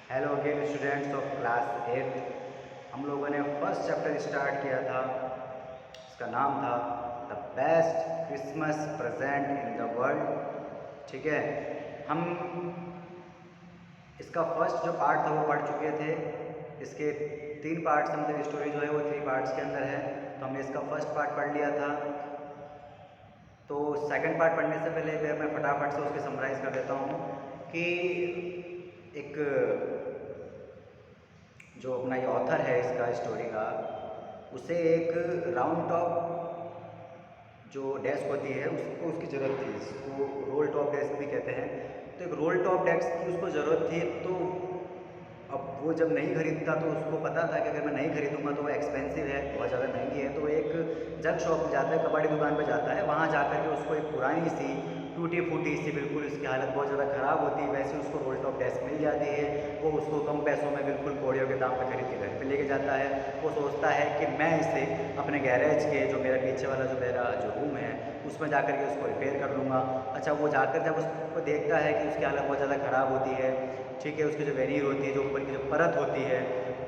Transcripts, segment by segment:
Hello again students of class 8। हम लोगों ने फर्स्ट चैप्टर स्टार्ट किया था। इसका नाम था the best Christmas present in the world. ठीक है, हम इसका फर्स्ट जो पार्ट था वो पढ़ चुके थे। इसके 3 पार्ट्स, मतलब स्टोरी जो है वो 3 पार्ट्स के अंदर है। तो हमने इसका फर्स्ट पार्ट पढ़ लिया था। तो सेकंड पार्ट पढ़ने से पहले मैं फटाफट से उसके समराइज़ कर देता हूँ कि एक जो अपना ये ऑथर है इसका स्टोरी का, उसे एक राउंड टॉप जो डेस्क होती है उसको उसकी ज़रूरत थी। इसको रोल टॉप डेस्क भी कहते हैं। तो एक रोल टॉप डेस्क की उसको ज़रूरत थी। तो अब वो जब नहीं खरीदता तो उसको पता था कि अगर मैं नहीं खरीदूंगा तो वो एक्सपेंसिव है, बहुत ज़्यादा महंगी है। तो वो एक जग शॉप में जाता है, कबाड़ी दुकान पर जाता है। वहाँ जाकर के उसको एक पुरानी सी टूटी फूटी सी, बिल्कुल इसकी हालत बहुत ज़्यादा ख़राब होती है, वैसे उसको रोल टॉप डेस्क मिल जाती है। वो उसको कम पैसों में बिल्कुल कौड़ियों के दाम पे खरीद के घर पे लेके जाता है। वो सोचता है कि मैं इसे अपने गैरेज के जो मेरा पीछे वाला जो मेरा जो रूम है उसमें जाकर के उसको रिपेयर कर लूँगा। अच्छा, वो जाकर जब उसको देखता है कि उसकी हालत बहुत ज़्यादा ख़राब होती है, ठीक है, उसकी जो वेनीर होती है, जो ऊपर की जो परत होती है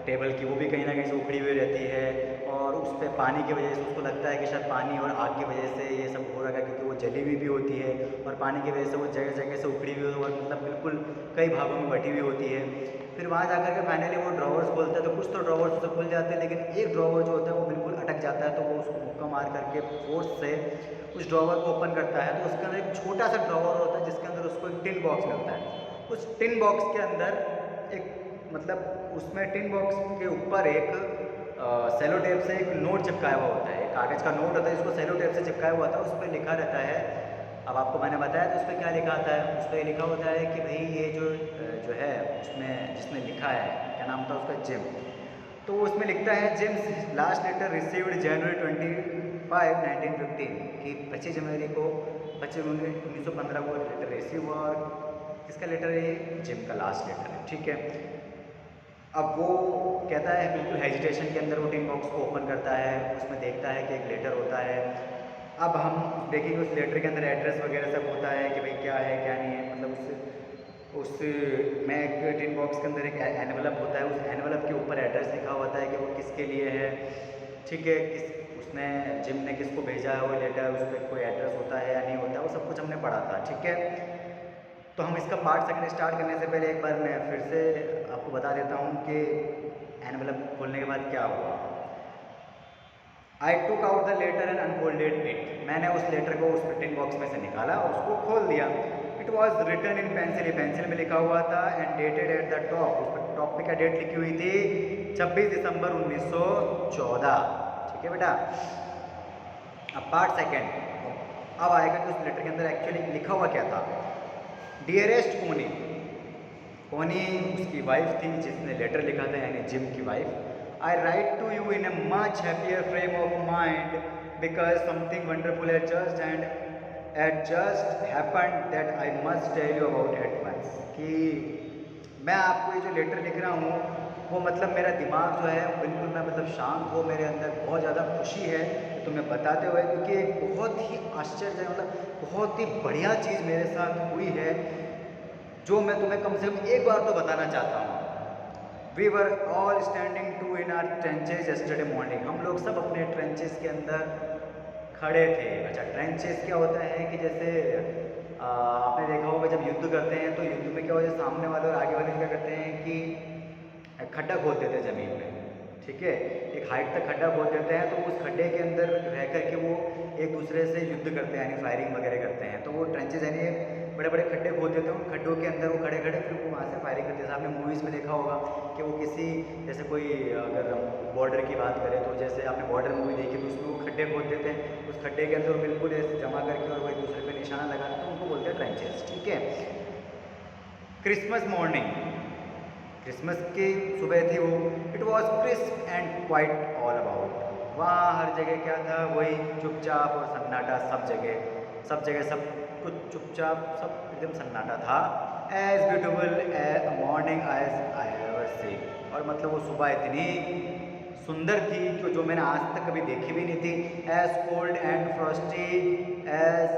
टेबल की, वो भी कहीं ना कहीं से उखड़ी हुई रहती है। और उस पर पानी की वजह से उसको लगता है कि शायद पानी और आग की वजह से ये सब हो रहा है, क्योंकि वो जली हुई भी होती है और पानी की वजह से वो जगह जगह से उखड़ी हुई और मतलब बिल्कुल कई भागों में बटी हुई होती है। फिर वहाँ जाकर के फाइनली वो ड्रॉवर्स खोलता है तो कुछ तो ड्रॉवर्स उसे खुल जाते हैं, लेकिन एक ड्रॉवर जो होता है वो बिल्कुल अटक जाता है। तो वो उसको मुक्का मार करके फोर्स से उस ड्रॉवर को ओपन करता है। तो उसके अंदर एक छोटा सा ड्रॉवर होता है जिसके अंदर उसको एक टिन बॉक्स मिलता है। उस टिन बॉक्स के अंदर एक, मतलब उसमें टिन बॉक्स के ऊपर एक सेलो टेप से एक नोट चिपकाया हुआ होता है, एक कागज़ का नोट होता है जिसको सेलो टेप से चिपकाया हुआ होता है। उस पर लिखा रहता है, अब आपको मैंने बताया तो उस पर क्या लिखा आता है, उस पर लिखा होता है कि भाई ये जो है उसमें जिसने लिखा है, क्या नाम था उसका, जिम। तो उसमें लिखता है जिम्स लास्ट लेटर रिसीव्ड जनवरी 25, 1915, कि 25 जनवरी को 25 जनवरी 1915 को लेटर रिसीव हुआ। और किसका लेटर है ये? जिम का लास्ट लेटर है। ठीक है, अब वो कहता है, बिल्कुल हेजिटेशन के अंदर वो टिन बॉक्स को ओपन करता है, उसमें देखता है कि एक लेटर होता है। अब हम देखेंगे उस लेटर के अंदर एड्रेस वगैरह सब होता है कि भाई क्या है क्या नहीं है, मतलब उस में एक टिन बॉक्स के अंदर एक एनवलप होता है, उस एनवलप के ऊपर एड्रेस लिखा होता है कि वो किसके लिए है। ठीक है, किस उसने जिम ने किसको भेजा है वो लेटर, उस पर कोई एड्रेस होता है या नहीं होता, वो सब कुछ हमने पढ़ा था। ठीक है, तो हम इसका पार्ट सेकंड स्टार्ट करने से पहले एक बार मैं फिर से आपको बता देता हूँ कि एनवलप खोलने के बाद क्या हुआ। I took out the letter and unfolded it. मैंने उस लेटर को उस टिन बॉक्स में से निकाला और उसको खोल दिया। It was written in pencil, pencil में लिखा हुआ था, and dated at the top. उस पर टॉप पे क्या डेट लिखी हुई थी? 26 दिसंबर 1914। ठीक है बेटा। अब पार्ट सेकेंड अब आएगा कि उस लेटर के अंदर एक्चुअली लिखा हुआ क्या था। डियरेस्ट कोनी, कोनी उसकी वाइफ थी जिसने लेटर लिखा था, यानी जिम की wife. I write to you in a much happier frame of mind because something wonderful at just happened that I must tell you about at once. कि मैं आपको ये जो लेटर लिख रहा हूँ वो, मतलब मेरा दिमाग जो है बिल्कुल, मैं मतलब शांत हो, मेरे अंदर बहुत ज़्यादा खुशी है तुम्हें बताते हुए, क्योंकि एक बहुत ही आश्चर्य, मतलब बहुत ही बढ़िया चीज़ मेरे साथ हुई है जो मैं तुम्हें कम से कम एक बार तो बताना चाहता हूँ। We were all standing to in our trenches yesterday morning. हम लोग सब अपने ट्रेंचेस के अंदर खड़े थे। अच्छा, ट्रेंचेस क्या होता है कि जैसे आपने देखा होगा जब युद्ध करते हैं तो युद्ध में क्या होता है, सामने वाले और आगे वाले क्या करते हैं कि खड्डा खोद देते हैं ज़मीन में। ठीक है, एक हाइट तक खड्डा खोद देते हैं, तो उस खड्डे के अंदर रह कर के वो एक दूसरे से युद्ध करते हैं, यानी फायरिंग वगैरह करते हैं। तो वो ट्रेंचेज यानी बड़े बड़े खड्डे खोद देते हैं, उन खड्डों के अंदर वो खड़े खड़े फिर वो वहाँ से फायरिंग करते हैं। आपने मूवीज़ में देखा होगा कि वो किसी, जैसे कोई, अगर हम बॉर्डर की बात करें तो जैसे आपने बॉर्डर मूवी देखी तो उसमें वो खड्डे खोद देते हैं, उस खड्डे के अंदर बिल्कुल ऐसे जमा करके और वो एक दूसरे पे निशाना लगाते हैं, तो उनको बोलते हैं ट्रेंचेस। ठीक है, क्रिसमस मॉर्निंग, क्रिसमस की सुबह थी वो। It was crisp and quite all about. वहाँ हर जगह क्या था, वही चुपचाप और सन्नाटा, सब जगह सब कुछ चुपचाप, सब एकदम सन्नाटा था। As beautiful a morning as I ever seen. और मतलब वो सुबह इतनी सुंदर थी कि जो मैंने आज तक कभी देखी भी नहीं थी। As cold and frosty as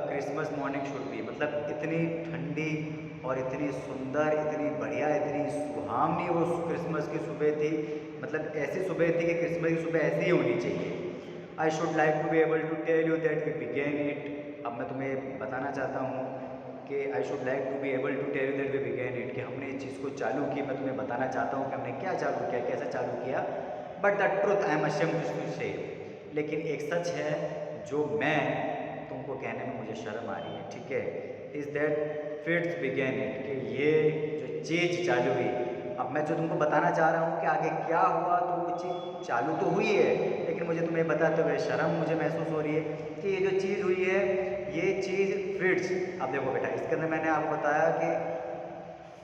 Christmas morning should be. मतलब इतनी ठंडी और इतनी सुंदर, इतनी बढ़िया, इतनी नाम नहीं, वो क्रिसमस की सुबह थी, मतलब ऐसी सुबह थी कि क्रिसमस की सुबह ऐसी ही होनी चाहिए। I should like to be able to tell you that we began it. अब मैं तुम्हें बताना चाहता हूँ कि I should like to be able to tell you that we began it, कि हमने इस चीज़ को चालू की। मैं तुम्हें बताना चाहता हूँ कि हमने क्या चालू किया, कैसे चालू किया। But the truth I am ashamed to say, लेकिन एक सच है जो मैं तुमको कहने में मुझे शर्म आ रही है, ठीक है। Is that Fritz began it, कि ये जो चीज़ चालू हुई। अब मैं जो तुमको बताना चाह रहा हूँ कि आगे क्या हुआ, तो वो चीज़ चालू तो हुई है, लेकिन मुझे तुम्हें बताते हुए शर्म मुझे महसूस हो रही है कि ये जो चीज़ हुई है, ये चीज़ फ्रिट्स। अब देखो बेटा, इसके अंदर मैंने आपको बताया कि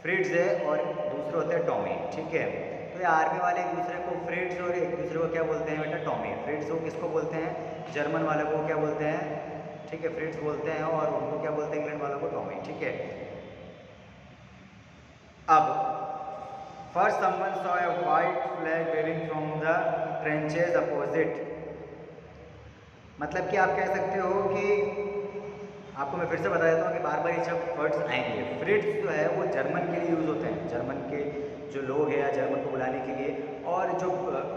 फ्रिट्स है और दूसरे होते हैं टॉमी, ठीक है। तो ये आर्मी वाले एक दूसरे को फ्रिट्स और एक दूसरे को क्या बोलते हैं बेटा, टॉमी। फ्रिट्स को किसको बोलते हैं, जर्मन वाले को क्या बोलते हैं, ठीक है, फ्रिट्स बोलते हैं, और उनको क्या बोलते हैं, इंग्लैंड वालों को टॉमी, ठीक है। अब first someone saw a white flag waving from the trenches opposite, मतलब कि आप कह सकते हो कि आपको मैं फिर से बता देता हूँ कि बार बार ये सब वर्ड्स आएंगे। फ्रिट्स जो है वो जर्मन के लिए यूज़ होते हैं, जर्मन के जो लोग हैं या जर्मन को बुलाने के लिए, और जो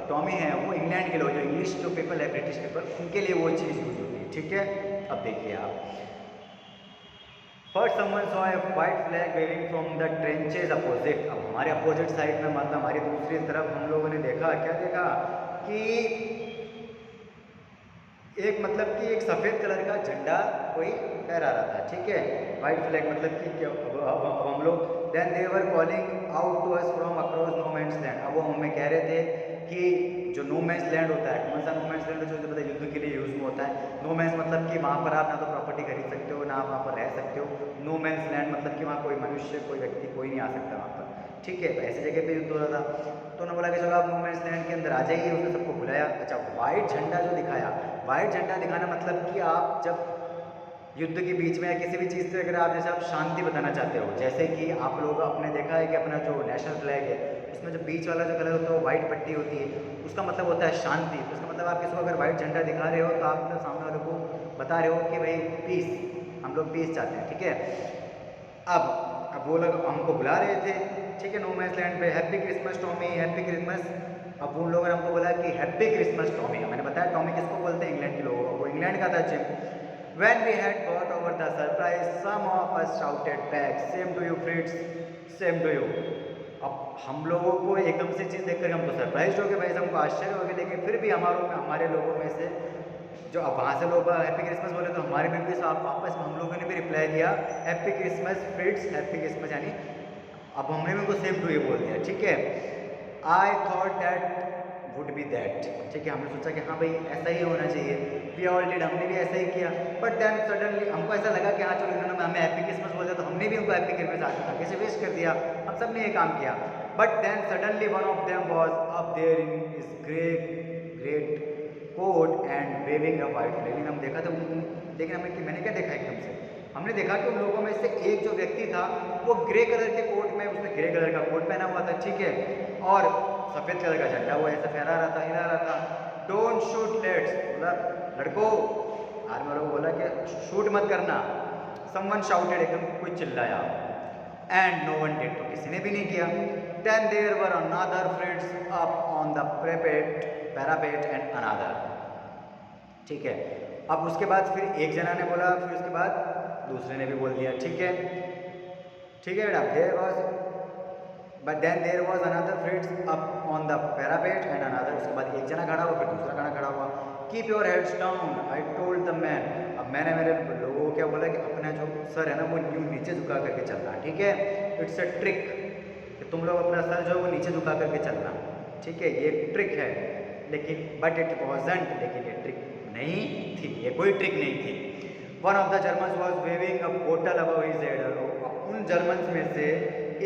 टॉमी है वो इंग्लैंड के लोग, जो इंग्लिश जो पीपल है, ब्रिटिश पीपल, उनके लिए वो चीज़ यूज़ होती है, ठीक है। अब देखिए आप, first someone saw a white flag waving from the trenches opposite. अब हमारे अपोजिट साइड में, मतलब हमारी दूसरी तरफ हम लोगों ने देखा, क्या देखा कि एक, मतलब कि एक सफ़ेद कलर का झंडा कोई फहरा रहा था, ठीक है। वाइट फ्लैग, मतलब कि क्या, अब हम लोग, then they were calling out to us from across no man's land. अब वो हमें कह रहे थे कि जो नो मैंस लैंड होता है, कौन सा नो मैंस लैंड, जो मतलब युद्ध के लिए यूज़ में होता है। नो मैंस मतलब कि वहाँ पर आप ना तो प्रॉपर्टी खरीद सकते हो, ना आप वहाँ पर रह सकते हो। नो मैंस लैंड मतलब कि वहाँ कोई मनुष्य, कोई व्यक्ति, कोई नहीं आ सकता वहाँ पर, ठीक है। ऐसी जगह पे युद्ध हो रहा था, तो उन्होंने बोला कि चलो आप नो मैंस लैंड के अंदर आ जाइए। उसने सबको बुलाया। अच्छा, वाइट झंडा जो दिखाया, वाइट झंडा दिखाना मतलब कि आप जब युद्ध के बीच में या किसी भी चीज़ से अगर आप, जैसे आप शांति बताना चाहते हो, जैसे कि आप लोग आपने देखा है कि अपना जो नेशनल फ्लैग है, उसमें जो बीच वाला जो कलर होता है वो वाइट पट्टी होती है, उसका मतलब होता है शांति। तो उसका मतलब आप किसी को अगर वाइट झंडा दिखा रहे हो तो आप तो सामने वाले को बता रहे हो कि भाई पीस, हम लोग पीस चाहते हैं, ठीक है। अब वो लोग हमको बुला रहे थे, ठीक है, नो मैंस लैंड पे, happy Christmas Tommy, happy Christmas. अब उन लोगों ने हमको बोला कि हैप्पी क्रिसमस टॉमी। मैंने बताया टॉमी किसको बोलते हैं, इंग्लैंड के लोगों को, वो इंग्लैंड का था gym. When we had got over the surprise, some of us shouted back, "Same to you, Fritz. Same to you." अब हम लोगों को एकदम से चीज़ देखकर हम तो सरप्राइज हो गए भाई, हमको आश्चर्य हो गया, लेकिन फिर भी हमारे लोगों में से जो, अब वहाँ से लोग हैप्पी क्रिसमस बोले, तो हमारे में भी आप वापस हम लोगों ने भी रिप्लाई दिया, हैप्पी क्रिसमस फ्रिट्स, हैप्पी क्रिसमस, यानी अब हमने भी उनको सेम टू यू बोल दिया, ठीक है। I thought that would be that, ठीक है, हमने सोचा कि हाँ भाई ऐसा ही होना चाहिए। वी ऑल डिड, हमने भी ऐसा ही किया। बट देन सडनली हमको ऐसा लगा कि हाँ चलो, इन्होंने हमें हैप्पी क्रिसमस बोल दिया, तो हमने भी उनको हैप्पी क्रिसमस आगे से विश कर दिया, हम सब ने ये काम किया। But then suddenly one of them was up there in his great great coat and waving a white flag. लेकिन हम देखा था, लेकिन मैंने क्या देखा, एकदम से हमने देखा कि उन लोगों में से एक जो व्यक्ति था वो ग्रे कलर के कोट में, उसने ग्रे कलर का कोट पहना हुआ था, ठीक है, और सफ़ेद कलर का झंडा वो ऐसे फहरा रहा था, हिला रहा था। डोंट शूट लेट्स, बोला लड़कों, आर्मी वालों को बोला कि शूट मत करना। समवन शाउटेड, एकदम कोई चिल्लाया, एंड नो वन डिड, तो किसी ने भी नहीं किया। Then there were another Fritz up on the parapet and another, ठीक है। अब उसके बाद फिर एक जना ने बोला, फिर उसके बाद दूसरे ने भी बोल दिया, ठीक है, ठीक है बेटा। There was, but then there was another Fritz up on the parapet and another, उसके बाद एक जना खड़ा हुआ, फिर दूसरा जना खड़ा हुआ। Keep your heads down, I told the man. अब मैंने मेरे लोगों को क्या बोला कि अपना जो सर है ना वो यूँ नीचे झुका करके चलना, ठीक है। इट्स अ ट्रिक, कि तुम लोग अपना सर जो है वो नीचे झुका करके चलना, ठीक है, ये ट्रिक है। लेकिन बट इट वॉजंट, लेकिन ये ट्रिक नहीं थी, ये कोई ट्रिक नहीं थी। One of the Germans was waving a bottle above his head. उन जर्मन्स में से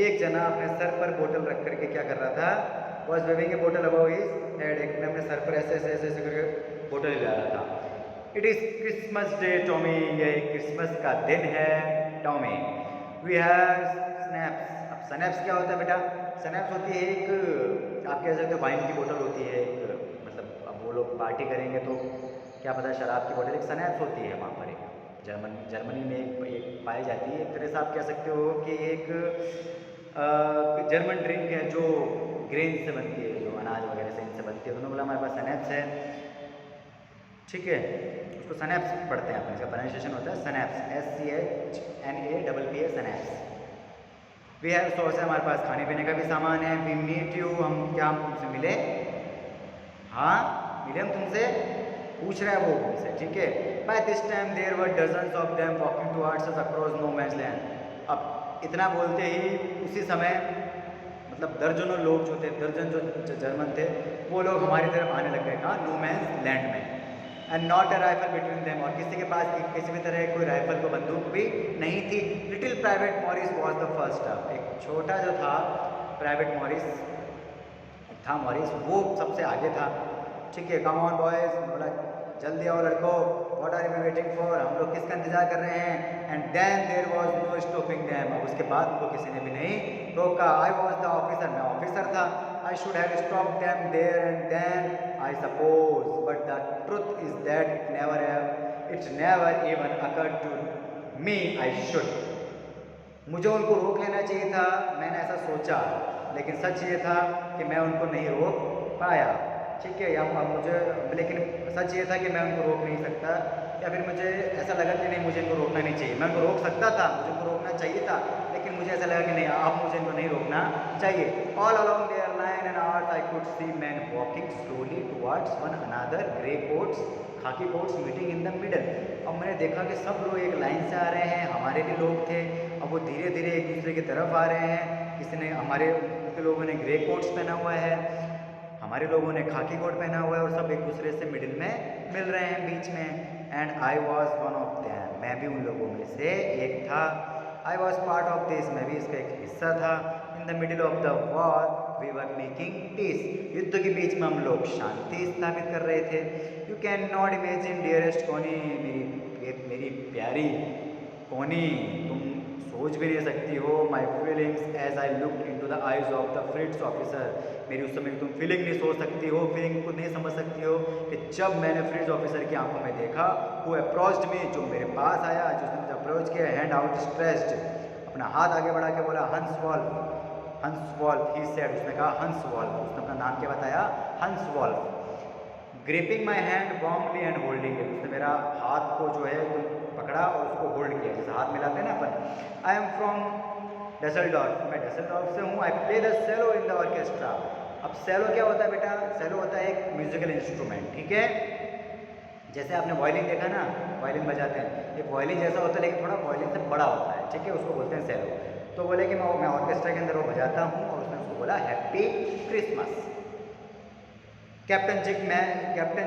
एक जना अपने सर पर बोतल रख करके क्या कर रहा था, was waving a bottle above his head, एक अपने सर पर ऐसे ऐसे ऐसे करके बोतल हिला रहा था। It is Christmas day Tommy, ये क्रिसमस का दिन है टॉमी। We have schnapps. अब स्नैप्स क्या होता है बेटा, स्नैप्स होती है एक, आप कह सकते हो वाइन की बोतल होती है एक, मतलब अब वो लोग पार्टी करेंगे तो क्या पता शराब की बोतल, एक स्नैप्स होती है वहाँ पर, एक जर्मनी में एक पाई जाती है। एक तरह से आप कह सकते हो कि एक जर्मन ड्रिंक है जो ग्रेन से बनती है, जो अनाज वगैरह से इनसे बनती है। उन्होंने बोला हमारे पास सनैप्स है, ठीक है, उसको सनैप्स पढ़ते हैं अपन, इसका प्रोनाउंसिएशन होता है सनैप्स, SCHNAPPA सनैप्स। वी हैव सोर्स है, हमारे पास खाने पीने का भी सामान है। वी मीट यू, हम क्या हम तुमसे मिले, हाँ मिले हम तुमसे, पूछ रहा है वो हमसे, ठीक है। By this time there were dozens of them walking towards us across no man's land. अब इतना बोलते ही उसी समय मतलब दर्जनों लोग जो थे, दर्जन जो जर्मन थे, वो लोग हमारी तरफ आने लग गए, कहाँ, नो मैन्स लैंड में। And not a rifle between them, और किसी के पास किसी भी तरह कोई राइफल को बंदूक भी नहीं थी। Little private Morris was the first up, एक छोटा जो था प्राइवेट मॉरिस था, मॉरिस वो सबसे आगे था, ठीक है। कम ऑन बॉयज, बोला जल्दी आओ लड़कों, what are you waiting for, हम लोग किसका इंतजार कर रहे हैं। And then there was no stopping them, अब उसके बाद उनको किसी ने भी नहीं रोका। आई वाज द ऑफिसर, मैं ऑफिसर था। I should have stopped them there and then I suppose, but the truth is that it's never even occurred to me I should. मुझे उनको रोक लेना चाहिए था, मैंने ऐसा सोचा, लेकिन सच ये था कि मैं उनको नहीं रोक पाया, ठीक है। या मुझे, लेकिन सच ये था कि मैं उनको रोक नहीं सकता, या फिर मुझे ऐसा लगा कि नहीं मुझे इनको रोकना नहीं चाहिए। मैं उनको रोक सकता था, मुझे उनको रोकना चाहिए था, लेकिन मुझे ऐसा लगा कि नहीं अब मुझे इनको नहीं रोकना चाहिए। All along their line and art I could see man walking slowly towards one another, grey coats, khaki coats meeting in the middle. अब मैंने देखा कि सब लोग एक लाइन से आ रहे हैं, हमारे भी लोग थे, अब वो धीरे धीरे एक दूसरे की तरफ आ रहे हैं। किसी ने, हमारे लोगों ने ग्रे कोट्स पहना हुआ है, हमारे लोगों ने खाकी कोट पहना हुआ है, और सब एक दूसरे से मिडिल में मिल रहे हैं, बीच में। And I was one of them, मैं भी उन लोगों में से एक था। I was part of this, मैं भी इसका एक हिस्सा था। In the middle of the war we were making peace, युद्ध के बीच में हम लोग शांति स्थापित कर रहे थे। You can not imagine dearest कोनी, मेरी प्यारी कोनी, तुम सोच भी नहीं सकती हो, my feelings as I look into the eyes of the Fritz officer. मेरी उस समय तुम फीलिंग नहीं सोच सकती हो, फीलिंग को नहीं समझ सकती हो कि जब मैंने फ्रिट्स ऑफिसर की आंखों में देखा, वो अप्रोच्ड मी, जो मेरे पास आया, जिसने मुझे अप्रोच किया, हैंड आउट स्ट्रेच्ड, अपना हाथ आगे बढ़ा के बोला हंस वॉल्फ, हंस वॉल्फ ही सेड, उसने कहा हंस वॉल्फ, उसने अपना नाम क्या बताया, Hans Wolf. Gripping my hand warmly and holding it, उसने मेरा हाथ को जो है पकड़ा और उसको होल्ड किया, जैसे हाथ मिलाते हैं ना अपन। आई एम फ्रॉम डसेल्डॉर्फ, मैं डसेल्डॉर्फ से हूँ। I play the cello in the orchestra. अब सेलो क्या होता है बेटा, सेलो होता है एक म्यूजिकल इंस्ट्रूमेंट, ठीक है। जैसे आपने वायलिन देखा ना, वायलिन बजाते हैं, एक वायलिन जैसा होता है लेकिन थोड़ा वायलिन से बड़ा होता है, ठीक है, उसको बोलते हैं सेलो। तो बोले कि मैं ऑर्केस्ट्रा के अंदर वो बजाता हूँ, और उसने उसको बोला happy Christmas. Captain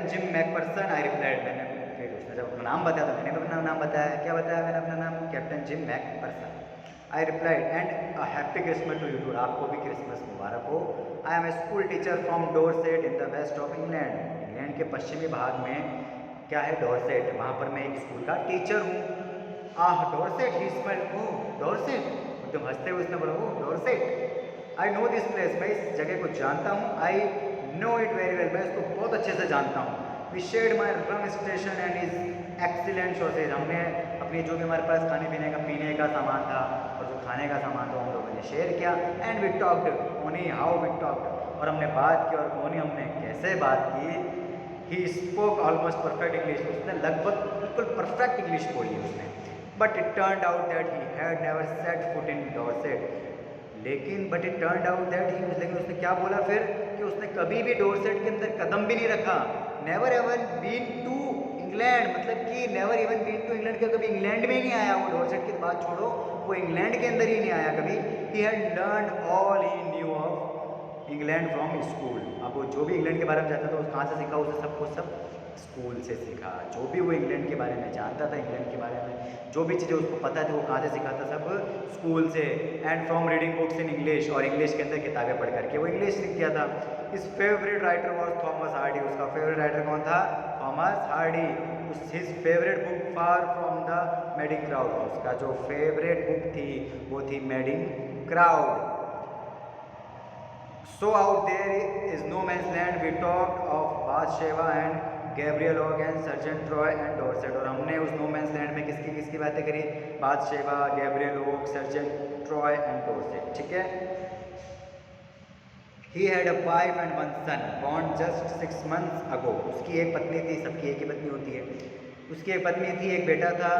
Jim McPherson, I replied, मैंने फिर उसने जब अपना नाम बताया तो मैंने भी अपना नाम बताया। क्या बताया मैंने अपना नाम, Captain Jim McPherson. I replied and a happy Christmas to you, आपको भी क्रिसमस मुबारक हो। I am a school teacher from Dorset in the west of England, England के पश्चिमी भाग में क्या है, डोरसेट, वहाँ पर मैं एक स्कूल का टीचर हूँ। Dorset, he smiled, oh Dorset, एकदम हंसते हुए उसने बोला oh Dorset. I know this place, मैं इस जगह को जानता हूँ। I know it very well, मैं इसको बहुत अच्छे से जानता हूँ। We shared my rum station and is excellent sausages, हमने अपनी जो भी हमारे पास खाने पीने का, पीने का सामान था और जो खाने का सामान था हम लोगों ने शेयर किया। एंड वी टॉक्ड ओनी हाउ वी टॉक्ड, और हमने बात की, और ओनी हमने कैसे बात की। He spoke almost perfect English, उसने लगभग बिल्कुल परफेक्ट इंग्लिश बोली उसने। But it turned out that he had never set foot in Dorset, लेकिन but it turned out that he, लेकिन उसने क्या बोला फिर, कि उसने कभी भी डोरसेट के अंदर कदम भी नहीं रखा। Never ever been to England, मतलब कि never even been to England, का कभी इंग्लैंड में ही नहीं आया वो, डोरसेट की बात छोड़ो, वो इंग्लैंड के अंदर ही नहीं आया कभी। He had learned all he new of England from school, अब वो जो भी इंग्लैंड के बारे में जानता था वो कहाँ से सीखा, उसे सब स्कूल से सीखा। जो भी वो इंग्लैंड के बारे में जानता था, इंग्लैंड के बारे में जो भी चीज़ें उसको पता थी, वो कहाँ से सीखा था, सब स्कूल से। And from reading books in English, और इंग्लिश के अंदर किताबें पढ़ करके वो इंग्लिश सीख गया था। His favourite writer was Thomas Hardy, उसका फेवरेट राइटर कौन था, Thomas Hardy. His favourite book far from the madding crowd, उसका जो फेवरेट बुक थी वो थी madding crowd. So out there is no man's land, we talked of Bathsheba and Gabriel Oak and sergeant Troy and Dorset, और हमने उस no man's land में किसकी किसकी बातें करी, Bathsheba, Gabriel Oak, sergeant Troy and Dorset, ठीक है। He had a wife and one son born just 6 months ago. उसकी एक पत्नी थी, सबकी एक ही पत्नी होती है। उसकी एक पत्नी थी, एक बेटा था,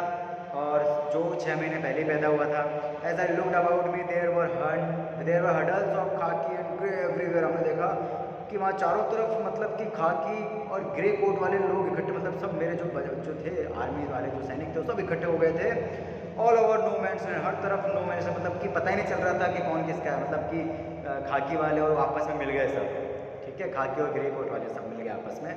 और जो 6 महीने पहले पैदा हुआ था। As I looked about me there were huddles of khaki and grey everywhere. हमने देखा कि वहाँ चारों तरफ मतलब कि खाकी और ग्रे कोट वाले लोग इकट्ठे, मतलब सब मेरे जो थे आर्मी वाले जो सैनिक थे वो सब इकट्ठे हो गए थे। All over no man's land, हर तरफ नो मैंस, मतलब कि पता ही नहीं चल रहा था कि कौन किसका है। मतलब कि खाकी वाले और आपस में मिल गए सब, ठीक है, खाकी और ग्रे कोट वाले सब मिल गए आपस में।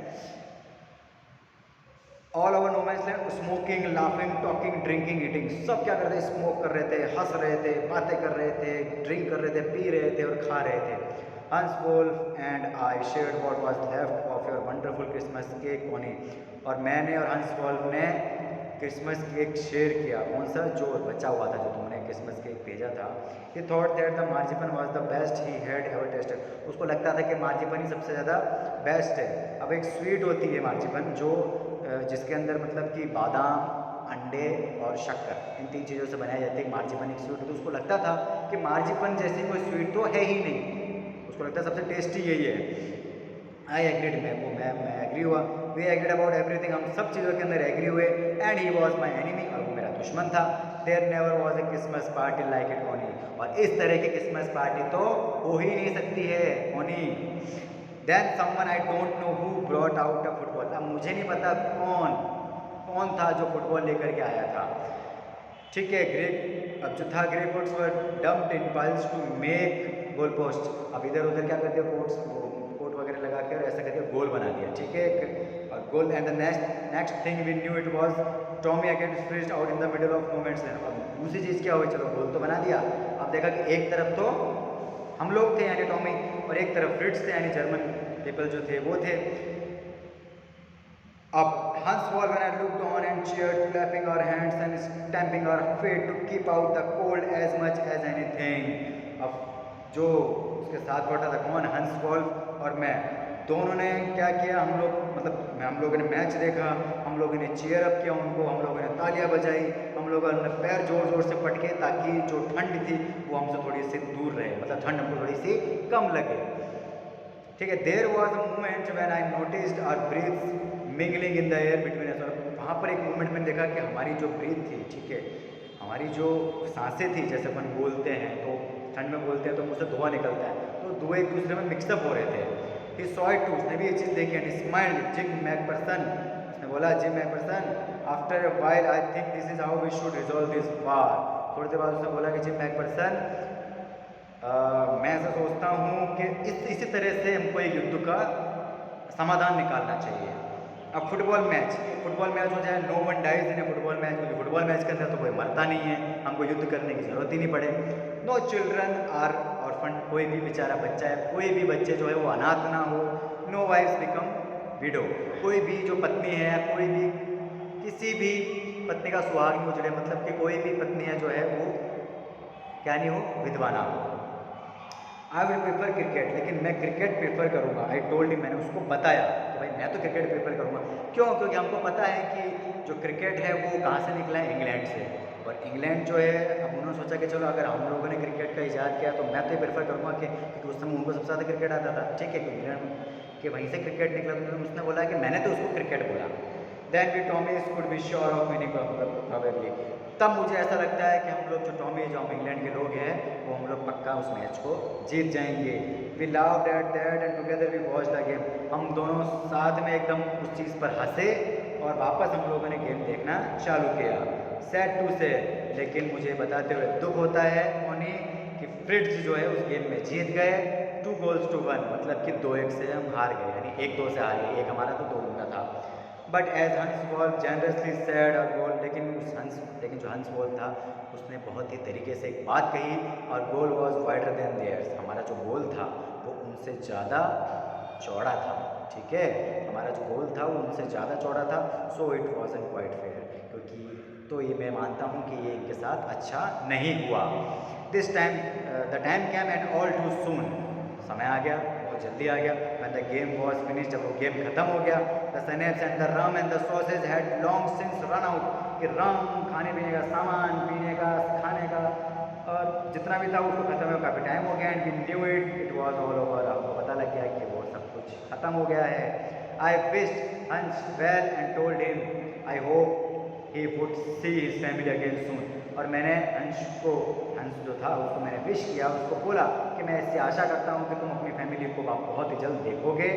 All over no man's land, smoking, laughing, talking, drinking, eating, सब क्या कर रहे थे, स्मोक कर रहे थे, हंस रहे थे, बातें कर रहे थे, ड्रिंक कर रहे थे, पी रहे थे और खा रहे थे। Hans Wolf and I shared what was left of your wonderful Christmas cake Connie. और मैंने और हंस वोल्फ ने क्रिसमस केक शेयर किया। कौन सा? जो बचा हुआ था, जो तुमने क्रिसमस केक भेजा था। He thought that the marzipan was the best he had ever tasted. उसको लगता था कि मार्जिपन ही सबसे ज़्यादा बेस्ट है। अब एक स्वीट होती है मार्जिपन, जो जिसके अंदर मतलब कि बादाम, अंडे और शक्कर, इन 3 चीज़ों से बनाई जाती है मार्जिपन एक स्वीट। तो उसको लगता था कि मार्जिपन जैसी कोई स्वीट तो है ही नहीं, उसको लगता है सबसे टेस्टी यही है। आई एग्रीड, मैं एग्री हुआ। वी एग्रीड अबाउट एवरीथिंग, हम सब चीज़ों के अंदर एग्री हुए। And he was my enemy, और वो मेरा दुश्मन था। There never was a Christmas party like it Connie, और इस तरह की क्रिसमस पार्टी तो हो ही नहीं सकती है Connie. Then someone I don't know who brought out a football. अब मुझे नहीं पता कौन था जो फुटबॉल लेकर के आया था, ठीक है। अब जो था, grey coats were dumped in piles to make goal post. अब इधर उधर क्या कर दिया, कोट वगैरह लगा के और ऐसा करके गोल बना दिया, ठीक है, और गोल। And the next thing we knew it was Tommy against Fritz out in the middle of no man's land. अब दूसरी चीज़ क्या हुई, चलो गोल तो बना दिया। अब देखा कि एक तरफ तो हम लोग थे यानी टॉमी, और एक तरफ फ्रिट्ज थे यानी जर्मन पीपल जो थे वो थे। अब Hans Wolf and I looked on and cheered, clapping our hands and stamping our feet to keep out the cold as much as anything. अब जो उसके साथ बैठा था कौन, हंस वॉल्फ और मैं, दोनों ने क्या किया, हम लोगों ने मैच देखा, हम लोगों ने चीयर अप किया उनको, हम लोगों ने तालियां बजाई, हम लोगों ने पैर जोर जोर से पटके ताकि जो ठंड थी वो हमसे थोड़ी सी दूर रहे, मतलब ठंड हमको थोड़ी सी कम लगे, ठीक है। There was a moment when I noticed our breaths mingling in the air between us. वहाँ पर एक मोमेंट मैंने देखा कि हमारी जो ब्रीथ थी, ठीक है, हमारी जो सांसें थी, जैसे अपन बोलते हैं तो ठंड में बोलते हैं तो मुँह से धुआं निकलता है, तो धुएं एक दूसरे में मिक्सअप हो रहे थे। ही सॉ इट टू, उसने भी ये चीज़ देखी, एंड स्माइल्ड। जिम मैकपर्सन, उसने बोला, Jim McPherson, after a while I think this is how we should resolve this war. थोड़ी देर बाद उसने बोला कि जिम मैकपर्सन, मैं ऐसा सोचता हूँ कि इसी तरह से हमको एक युद्ध का समाधान निकालना चाहिए। अब फुटबॉल मैच हो जाए, no one dies in a football match, क्योंकि फुटबॉल मैच के अंदर तो कोई मरता नहीं है, हमको युद्ध करने की ज़रूरत ही नहीं पड़े। नो चिल्ड्रन आर ऑर्फन, कोई भी बेचारा बच्चा है, कोई भी बच्चे जो है वो अनाथ ना हो। नो वाइफ्स बिकम विडो, कोई भी जो पत्नी है, कोई भी किसी भी पत्नी का सुहाग नहीं उजड़े, मतलब कि कोई भी पत्नी है जो है वो क्या नहीं हो, विधवा ना हो। आई विल प्रेफर क्रिकेट, लेकिन मैं क्रिकेट प्रेफर करूँगा। आई टोल्ड हिम, मैंने उसको बताया कि भाई मैं तो क्रिकेट प्रेफर करूँगा। क्यों? क्योंकि हमको पता है कि जो क्रिकेट है वो कहाँ से निकला है, इंग्लैंड से, और इंग्लैंड जो है, अब उन्होंने सोचा कि चलो अगर हम लोगों ने क्रिकेट का ईजाद किया तो मैं तो ये प्रेफर करूँगा कि क्योंकि उस समय उनको सबसे ज़्यादा क्रिकेट आता था, ठीक है, इंग्लैंड के वहीं से क्रिकेट निकला। तो उसने बोला कि मैंने तो उसको क्रिकेट बोला। Then we Tommies could be sure of winning probably. तब मुझे ऐसा लगता है कि हम लोग जो टॉमी, जो हम इंग्लैंड के लोग हैं, वो हम लोग पक्का उस मैच को जीत जाएंगे। We laughed at that and together we watch the game. हम दोनों साथ में एकदम उस चीज़ पर हंसे और वापस हम लोगों ने गेम देखना चालू किया। सैड टू से, लेकिन मुझे बताते हुए दुख होता है ओनी कि फ्रिट्ज जो है उस गेम में जीत गए 2-1, मतलब कि 2-1 से हम हार गए, यानी 1-2 से हार गए, एक हमारा तो 2 उनका था। बट एज हंस वॉल्फ जेनरसली सैड अ गोल, लेकिन जो हंस वॉल्फ था उसने बहुत ही तरीके से एक बात कही, और goal was wider than theirs. हमारा जो गोल था वो उनसे ज़्यादा चौड़ा था, ठीक है, हमारा जो गोल था वो उनसे ज़्यादा चौड़ा था। So it wasn't quite fair, क्योंकि तो ये मैं मानता हूँ कि ये इनके साथ अच्छा नहीं हुआ। This time the time came and all too soon, समय आ गया, बहुत जल्दी आ गया। When the game was finish, जब वो गेम खत्म हो गया, the schnapps and the rum and the sausage had long since run out, कि रम, खाने पीने का सामान, पीने का, खाने का और जितना भी था उसको ख़त्म हुआ काफ़ी टाइम हो गया and we knew it was all over. हमको पता लग गया कि वो सब कुछ ख़त्म हो गया है। आई विश्ड हंस well and told him I hope he would see his family again सून। और मैंने हंस जो था उसको मैंने विश किया, उसको बोला कि मैं इससे आशा करता हूँ कि तुम अपनी फैमिली को बहुत ही जल्द देखोगे।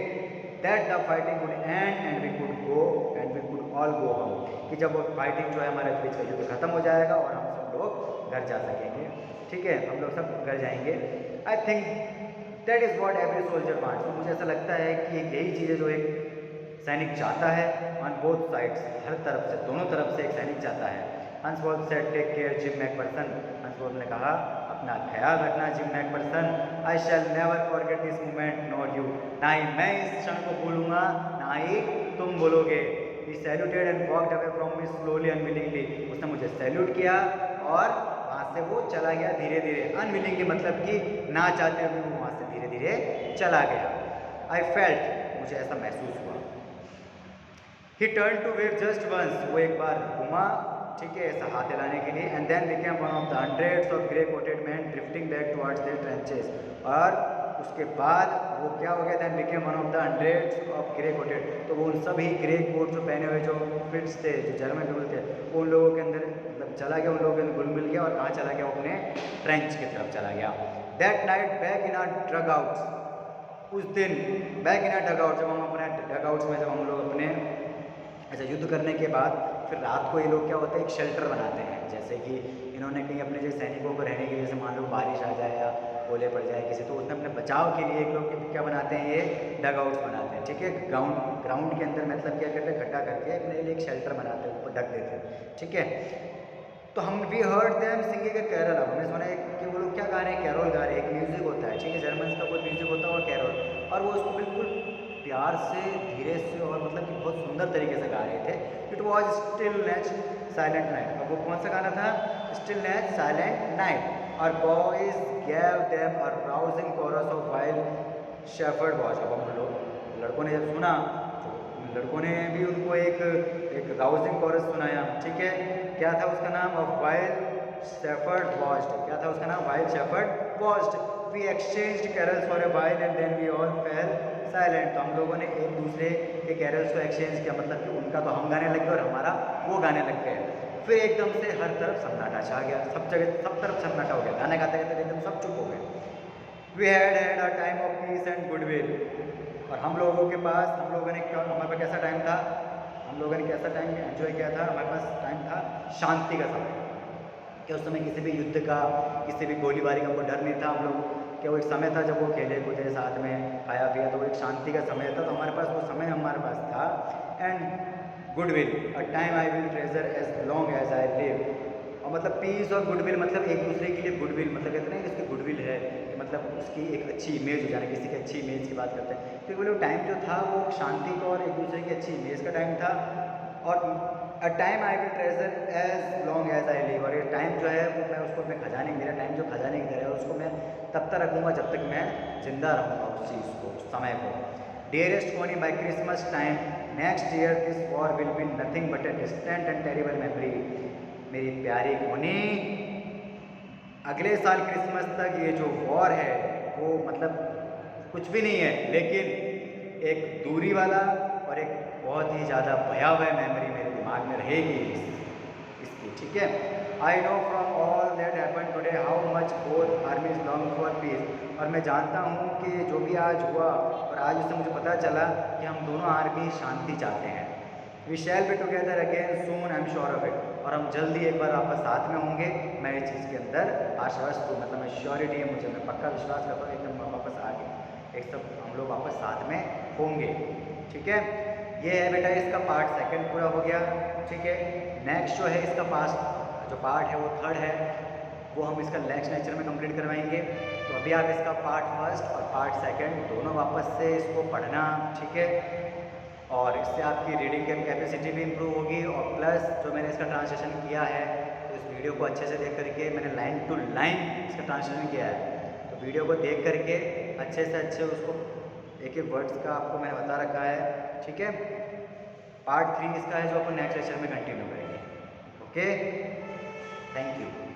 That the fighting would end and we could go and we could all go home. कि जब वो फाइटिंग जो है हमारे बीच का युद्ध खत्म हो जाएगा और हम सब लोग घर जा सकेंगे। ठीक है, हम लोग सब घर जाएंगे। I think that is what every soldier wants. तो मुझे ऐसा लगता है कि यही चीज़ें जो एक सैनिक चाहता है ऑन बोथ साइड्स, हर तरफ से, दोनों तरफ से एक सैनिक चाहता है। Hans Wolf said take care Jim McPherson. Hans Wolf ने कहा अपना ख्याल रखना Jim McPherson. I shall never forget this moment not you. ना ही मैं इस क्षण को भूलूंगा ना ही तुम बोलोगे। He saluted and walked away from me slowly unwillingly. उसने मुझे सैल्यूट किया और वहाँ से वो चला गया धीरे धीरे। अनविलिंगली मतलब कि ना चाहते हुए वो वहाँ से धीरे धीरे चला गया। I felt, मुझे ऐसा महसूस हुआ। He turned to wave just once. वो एक बार घुमा, ठीक है, ऐसा हाथ हिलाने के लिए। And then became one of the hundreds of grey coated men drifting back towards their trenches. और उसके बाद वो क्या हो गया, then became one of the hundreds of grey coated. तो वो उन सभी ग्रे कोट जो पहने हुए जो फिट्स थे, जो जर्मन पीपल थे, वो उन लोगों के अंदर मतलब चला गया, उन लोगों के अंदर घुल मिल गया और कहाँ चला गया, वो अपने ट्रेंच की तरफ चला गया। That night back in our dugouts. उस दिन back in our dugout, जब हम अपने डग आउट्स में जब हम लोग अपने ऐसा युद्ध करने के बाद फिर रात को ये लोग क्या होता है एक शेल्टर बनाते हैं। जैसे कि इन्होंने कहीं अपने जो सैनिकों को रहने के लिए, जैसे मान लो बारिश आ जाए या ओले पड़ जाए किसी, तो उसमें अपने बचाव के लिए एक लोग क्या बनाते हैं, ये डग आउट्स बनाते हैं। ठीक है, ग्राउंड के अंदर मतलब क्या करते हैं, गड्ढा करके अपने लिए एक शेल्टर बनाते हैं, ऊपर ढक देते हैं। ठीक है, तो हम we heard them singing a carol. हमने सुना है कि वो लोग क्या गा रहे हैं, कैरोल गा रहे हैं। एक म्यूज़िक होता है, ठीक है, जर्मन्स का कोई म्यूज़िक होता है वो कैरोल, और वो उसको बिल्कुल प्यार से, धीरे से और मतलब कि बहुत सुंदर तरीके से गा रहे थे। It was Stille Nacht Silent Night. अब वो कौन सा गाना था, स्टिल नेच साइलेंट नाइट। और boys gave them a rousing chorus of While Shepherd Watch. अब हम लोग लड़कों ने जब सुना तो लड़कों ने भी उनको एक राउजिंग कोरस सुनाया। ठीक है, क्या था उसका नाम, ऑफ वाइल्ड शेफर्ड वॉच्ड। क्या था उसका नाम, While Shepherd Watched. We exchanged carols for a while and then we all fell silent. तो हम लोगों ने एक दूसरे के कैरल्स को एक्सचेंज किया, मतलब कि उनका तो हम गाने लग गए और हमारा वो गाने लग गए। फिर एकदम से हर तरफ सन्नाटा छा गया, सब जगह सब तरफ सन्नाटा हो गया, गाने गाते गाते एकदम सब चुप हो गए। We had had a time of peace and goodwill. और हम लोगों के पास, हमारे पास कैसा टाइम था, हम लोगों ने कैसा टाइम एंजॉय किया था, हमारे पास टाइम था शांति का समय। कि उस समय किसी भी युद्ध का, किसी भी गोलीबारी का कोई डर नहीं था। हम लोग क्या, वो एक समय था जब वो खेले कूदे साथ में, खाया पिया, तो वो एक शांति का समय था। तो हमारे पास वो समय हमारे पास था। And goodwill, a time I will treasure as long as I live. और मतलब पीस और गुडविल मतलब एक दूसरे के लिए गुडविल, मतलब कहते हैं कि उसकी गुडविल है, कि मतलब उसकी एक अच्छी इमेज हो जाना, किसी की अच्छी इमेज की बात करते हैं। तो वो टाइम जो था वो शांति का और एक दूसरे की अच्छी इमेज का टाइम था। और a time I will treasure as long as I live. और ये टाइम जो है वो मैं उसको अपने खजाने, मेरा टाइम जो खजाने की तरह है, उसको मैं तब तक रखूँगा जब तक मैं जिंदा रहूँगा उस चीज़ को, उस समय को। डियरेस्ट कोनी, by Christmas time next year this war will be nothing but a distant and terrible memory. मेरी प्यारी कोनी, अगले साल क्रिसमस तक ये जो वॉर है वो मतलब कुछ भी नहीं है, लेकिन एक दूरी वाला और एक बहुत ही ज़्यादा भयावह मेमोरी मेरे दिमाग में रहेगी इसकी। ठीक है, I know from all that happen today how much both आर्मीज long for piece. और मैं जानता हूँ कि जो भी आज हुआ और आज उससे मुझे पता चला कि हम दोनों आर्मी शांति चाहते हैं। We shall be together again soon, I am sure of it. और हम जल्दी एक बार वापस साथ में होंगे, मैं इस चीज़ के अंदर आश्वस्त हूँ, मतलब मैं श्योरिटी है मुझे, मैं पक्का विश्वास करता हूँ एकदम वापस आ गए, एक सब हम लोग वापस साथ में होंगे। ठीक है, ये है बेटा इसका पार्ट सेकंड पूरा हो गया। ठीक है, नेक्स्ट जो है इसका जो पार्ट है वो थर्ड है, वो हम इसका नेक्स्ट लेक्चर में कंप्लीट करवाएंगे। तो अभी आप इसका पार्ट फर्स्ट और पार्ट सेकंड दोनों वापस से इसको पढ़ना। ठीक है, और इससे आपकी रीडिंग कैपेसिटी भी इम्प्रूव होगी, और प्लस जो मैंने इसका ट्रांसलेशन किया है, तो इस वीडियो को अच्छे से देख करके मैंने लाइन टू लाइन इसका ट्रांसलेशन किया है, तो वीडियो को देख करके अच्छे से अच्छे उसको एक एक वर्ड्स का आपको मैंने बता रखा है। ठीक है, पार्ट 3 इसका है जो अपन नेक्स्ट लेक्चर में कंटिन्यू करेंगे। Okay, thank you.